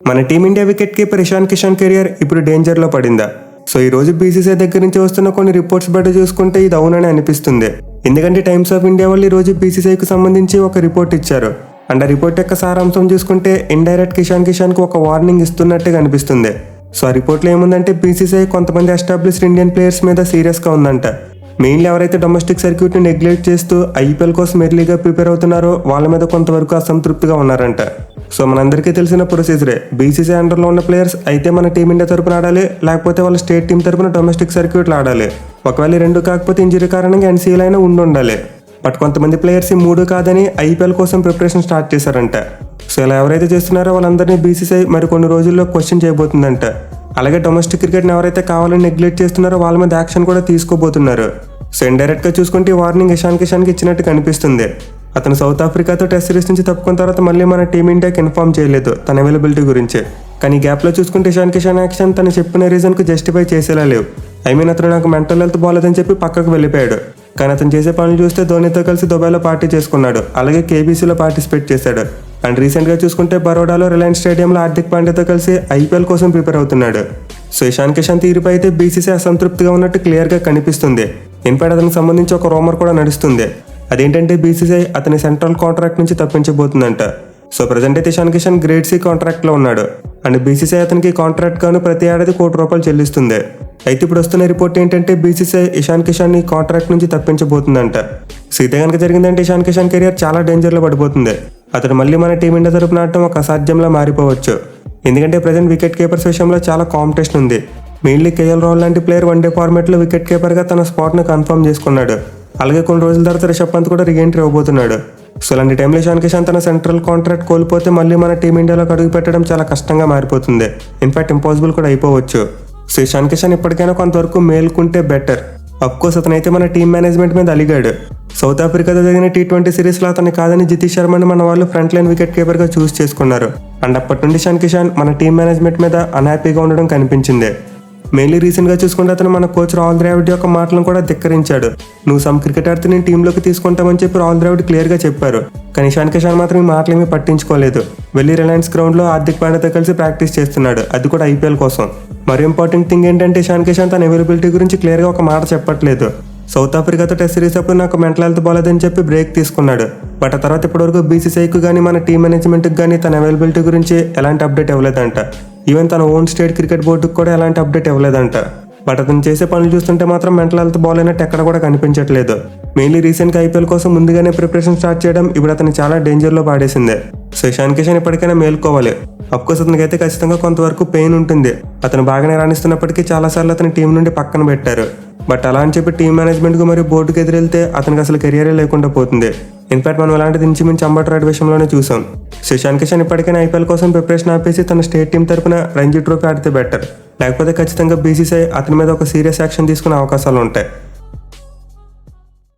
మన team India wicket keeper Ishan Kishan career ఇప్పుడు డేంజర్లో పడిందా? సో ఈ రోజు బీసీసీఐ దగ్గర నుంచి వస్తున్న కొన్ని రిపోర్ట్స్ బట్టి చూసుకుంటే ఇది అవునని అనిపిస్తుంది. ఎందుకంటే టైమ్స్ ఆఫ్ ఇండియా వాళ్ళు ఈ రోజు బీసీసీఐకి సంబంధించి ఒక రిపోర్ట్ ఇచ్చారు. అండ్ ఆ రిపోర్ట్ యొక్క సారాంశం చూసుకుంటే ఇండైరెక్ట్ కిషన్కి ఒక వార్నింగ్ ఇస్తున్నట్టుగా అనిపిస్తుంది. సో ఆ రిపోర్ట్లో ఏముందంటే బీసీసీఐ కొంతమంది ఎస్టాబ్లిష్డ్ ఇండియన్ ప్లేయర్స్ మీద సీరియస్గా ఉందంట. మెయిన్లీ ఎవరైతే డొమెస్టిక్ సర్క్యూట్ని నెగ్లెక్ట్ చేస్తూ ఐపీఎల్ కోసం ఎర్లీగా ప్రిపేర్ అవుతున్నారో వాళ్ళ మీద కొంతవరకు అసంతృప్తిగా ఉన్నారంట. సో మనందరికీ తెలిసిన ప్రొసీజరే, బీసీసీ అండర్లో ఉన్న ప్లేయర్స్ అయితే మన టీమిండియా తరపున ఆడాలి, లేకపోతే వాళ్ళ స్టేట్ టీం తరపున డొమెస్టిక్ సర్క్యూట్లు ఆడాలి. ఒకవేళ రెండు కాకపోతే ఇంజరీ కారణంగా ఎన్సీఎల్ అయినా ఉండాలి. బట్ కొంతమంది ప్లేయర్స్ ఈ మూడు కాదని ఐపీఎల్ కోసం ప్రిపరేషన్ స్టార్ట్ చేశారంట. సో ఇలా ఎవరైతే చేస్తున్నారో వాళ్ళందరినీ బీసీసీఐ మరి కొన్ని రోజుల్లో క్వశ్చన్ చేయబోతుందంట. అలాగే డొమెస్టిక్ క్రికెట్ని ఎవరైతే కావాలని నెగ్లెక్ట్ చేస్తున్నారో వాళ్ళ మీద యాక్షన్ కూడా తీసుకోబోతున్నారు. సో ఇండైరెక్ట్గా చూసుకుంటే వార్నింగ్ ఇషాన్ కిషన్కి ఇచ్చినట్టు కనిపిస్తుంది. అతను సౌత్ ఆఫ్రికాతో టెస్ట్ సిరీస్ నుంచి తప్పుకున్న తర్వాత మళ్ళీ మన టీమిండియాకి ఇన్ఫార్మ్ చేయలేదు తన అవైలబిలిటీ గురించి. కానీ గ్యాప్లో చూసుకుంటే ఇషాన్ కిషన్ యాక్షన్ తను చెప్పిన రీజన్కు జస్టిఫై చేసేలా లేవు. అతను నాకు మెంటల్ హెల్త్ బాగాలేదని చెప్పి పక్కకు వెళ్ళిపోయాడు. కానీ అతను చేసే పనులు చూస్తే ధోనితో కలిసి దుబాయ్లో పార్టీ చేసుకున్నాడు, అలాగే కేబీసీలో పార్టిసిపేట్ చేశాడు. అండ్ రీసెంట్గా చూసుకుంటే బరోడాలో రిలయన్స్ స్టేడియంలో హార్దిక్ పాండ్యాతో కలిసి ఐపీఎల్ కోసం ప్రిపేర్ అవుతున్నాడు. సో ఇషాన్ కిషన్ తీరుపై అయితే బీసీసీ అసంతృప్తిగా ఉన్నట్టు క్లియర్గా కనిపిస్తుంది. ఇన్ఫాక్ట్ అతనికి సంబంధించి ఒక రూమర్ కూడా నడుస్తుంది. అదేంటంటే బీసీసీఐ అతని సెంట్రల్ కాంట్రాక్ట్ నుంచి తప్పించబోతుందంట. సో ప్రజెంట్ అయితే ఇషాన్ కిషన్ గ్రేడ్ సి కాంట్రాక్ట్లో ఉన్నాడు. అండ్ బీసీసీఐ అతనికి కాంట్రాక్ట్ గాను ప్రతి ఏడాది ₹1 కోటి చెల్లిస్తుంది. అయితే ఇప్పుడు వస్తున్న రిపోర్ట్ ఏంటంటే బీసీసీఐ ఇషాన్ కిషన్ ని కాంట్రాక్ట్ నుంచి తప్పించబోతుందంట. సో ఇదే కనుక జరిగిందంటే ఇషాన్ కిషన్ కెరియర్ చాలా డేంజర్లో పడిపోతుంది. అతను మళ్ళీ మన టీమిండియా తరపున ఆడటం ఒక అసాధ్యంలా మారిపోవచ్చు. ఎందుకంటే ప్రజెంట్ వికెట్ కీపర్స్ విషయంలో చాలా కాంపిటీషన్ ఉంది. మెయిన్లీ కేఎల్ రాహుల్ లాంటి ప్లేయర్ వన్డే ఫార్మాట్లో వికెట్ కీపర్గా తన స్పాట్ను కన్ఫర్మ్ చేసుకున్నాడు. అలాగే కొన్ని రోజుల తర్వాత రిషబ్ పంత్ కూడా రీఎంట్రీ అవబోతున్నాడు. సో ఇలాంటి టైంలో ఇషాన్ కిషన్ తన సెంట్రల్ కాంట్రాక్ట్ కోల్పోతే మళ్ళీ మన టీమిండియాలోకి అడుగు పెట్టడం చాలా కష్టంగా మారిపోతుంది. ఇన్ఫాక్ట్ ఇంపాసిబుల్ కూడా అయిపోవచ్చు. సో ఇషాన్ కిషన్ ఇప్పటికైనా కొంతవరకు మేల్కుంటే బెటర్. అఫ్కోర్స్ అతనైతే మన టీం మేనేజ్మెంట్ మీద అలిగాడు. సౌత్ ఆఫ్రికాతో జరిగిన T20 సిరీస్లో అతన్ని కాదని జితేష్ శర్మని మన వాళ్ళు ఫ్రంట్ లైన్ వికెట్ కీపర్గా చూస్ చేసుకున్నారు. అండ్ అప్పటి నుండి ఇషాన్ కిషన్ మన టీం మేనేజ్మెంట్ మీద అన్హ్యాపీగా ఉండడం కనిపించింది. మెయిన్లీ రీసెంట్గా చూసుకుంటే అతను మన కోచ్ రాహుల్ ద్రావిడ్ యొక్క మాటలను కూడా ధిక్కరించాడు. నువ్వు సమ్ క్రికెట్ ఆడితే నేను టీంలోకి తీసుకుంటామని చెప్పి రాహుల్ ద్రావిడ్ క్లియర్గా చెప్పారు. కానీ ఇషాన్ కిషన్ మాత్రం ఈ మాటలేమీ పట్టించుకోలేదు. వెళ్ళి రిలయన్స్ గ్రౌండ్లో హార్దిక్ పాండ్యాతో కలిసి ప్రాక్టీస్ చేస్తున్నాడు, అది కూడా ఐపీఎల్ కోసం. మరి ఇంపార్టెంట్ థింగ్ ఏంటంటే ఇషాన్ కిషన్ తన అవైలబిలిటీ గురించి క్లియర్గా ఒక మాట చెప్పట్లేదు. సౌత్ ఆఫ్రికాతో టెస్ట్ సిరీస్ అప్పుడు నాకు మెంటల్ హెల్త్ బాగాలేదని చెప్పి బ్రేక్ తీసుకున్నాడు. బట్ ఆ తర్వాత ఇప్పటివరకు బీసీసీఐకి కానీ మన టీం మేనేజ్మెంట్కి కానీ తన అవైలబిలిటీ గురించి ఎలాంటి అప్డేట్ ఇవ్వలేదంట. ఈవెన్ తన ఓన్ స్టేట్ క్రికెట్ బోర్డుకి కూడా ఎలాంటి అప్డేట్ ఇవ్వలేదంట. బట్ అతను చేసే పనులు చూస్తుంటే మాత్రం మెంటల్ హెల్త్ బాగాలేనట్టు ఎక్కడ కూడా కనిపించట్లేదు. మెయిన్లీ రీసెంట్గా ఐపీఎల్ కోసం ముందుగానే ప్రిపరేషన్ స్టార్ట్ చేయడం ఇప్పుడు అతను చాలా డేంజర్లో పాడేసింది. సో ఇషాన్ కిషన్ ఇప్పటికైనా మేల్కోవాలి. అఫ్కోర్స్ అతనికైతే ఖచ్చితంగా కొంతవరకు పెయిన్ ఉంటుంది. అతను బాగానే రాణిస్తున్నప్పటికీ చాలాసార్లు అతని టీం నుండి పక్కన పెట్టారు. బట్ అలా అని చెప్పి టీం మేనేజ్మెంట్కు మరియు బోర్డుకి ఎదురెళ్తే అతనికి అసలు కెరియరే లేకుండా పోతుంది. ఇన్ఫాక్ట్ మనం అలాంటిది ఇంచుమించు అంబటి విషయంలోనే చూసాం. సో ఇషాన్ కిషన్ ఇప్పటికైనా ఐపీఎల్ కోసం ప్రిపరేషన్ ఆపేసి తన స్టేట్ టీం తరపున రంజీ ట్రోఫీ ఆడితే బెటర్. లేకపోతే ఖచ్చితంగా బీసీసీఐ అతని మీద ఒక సీరియస్ యాక్షన్ తీసుకునే అవకాశాలు ఉంటాయి.